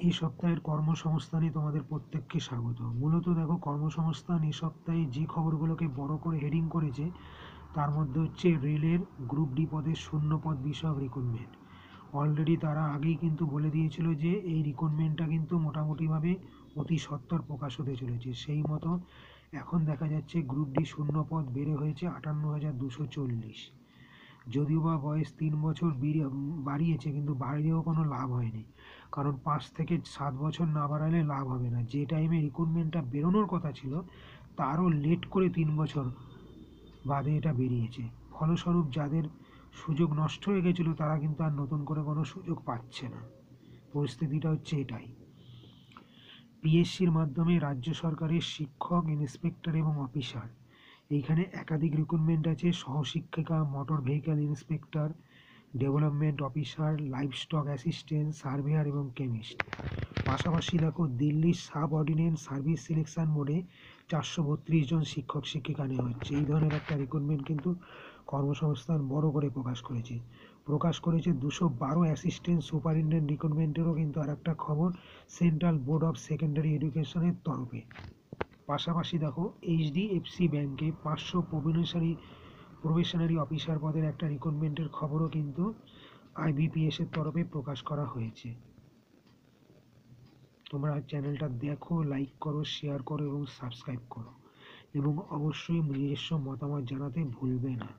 এই সপ্তাহের কর্মসংস্থানে তোমাদের প্রত্যেককে স্বাগত। মূলত দেখো, কর্মসংস্থান এই সপ্তাহে যে খবরগুলোকে বড় করে হেডিং করেছে তার মধ্যে হচ্ছে রেলের গ্রুপ ডি পদের শূন্য পদ বিষয়ক রিক্রুটমেন্ট। অলরেডি তারা আগেই কিন্তু বলে দিয়েছিল যে এই রিক্রুটমেন্টটা কিন্তু মোটামুটিভাবে অতি সত্বর প্রকাশ হতে চলেছে। সেই মতো এখন দেখা যাচ্ছে গ্রুপ ডি শূন্য পদ বেড়ে হয়েছে 58,240। যদিও বা বয়স 3 বছর বাড়িয়েছে, কিন্তু বাড়িয়েও কোনো লাভ হয়নি, কারণ 5 থেকে 7 বছর না বাড়ালে লাভ হবে না। যে টাইমে রিক্রুটমেন্টটা বেরোনোর কথা ছিল তারও লেট করে 3 বছর বাদে এটা বেরিয়েছে। ফলস্বরূপ যাদের সুযোগ নষ্ট হয়ে গেছিলো তারা কিন্তু আর নতুন করে কোনো সুযোগ পাচ্ছে না। পরিস্থিতিটা হচ্ছে এটাই। পিএসসির মাধ্যমে রাজ্য সরকারের শিক্ষক, ইন্সপেক্টর এবং অফিসার, এইখানে একাধিক রিক্রুটমেন্ট আছে। সহশিক্ষিকা, motor vehicle inspector, development officer, livestock assistant, surveyor এবং কেমিস্ট। পাশাপাশি দেখো, দিল্লির সাব অর্ডিন্যান্স সার্ভিস সিলেকশন বোর্ডে 432 জন শিক্ষক শিক্ষিকা নেওয়া হচ্ছে। এই ধরনের একটা রিক্রুটমেন্ট কিন্তু কর্মসংস্থান বড় করে প্রকাশ করেছে 212 অ্যাসিস্ট্যান্ট সুপারিনটেন্ডেন্ট রিক্রুটমেন্টেরও কিন্তু আর একটা খবর সেন্ট্রাল বোর্ড অফ সেকেন্ডারি এডুকেশনের তরফে। পাশাপাশি দেখো, এইচডিএফসি ব্যাংকে 500 প্রবেশনারি অফিসার পদের একটা রিক্রুটমেন্টের খবরও কিন্তু আইবিপিএস এর তরফে প্রকাশ করা হয়েছে। তোমরা চ্যানেলটা দেখো, লাইক করো, শেয়ার করো এবং সাবস্ক্রাইব করো, এবং অবশ্যই নিজস্ব মতামত জানাতে ভুলবে না।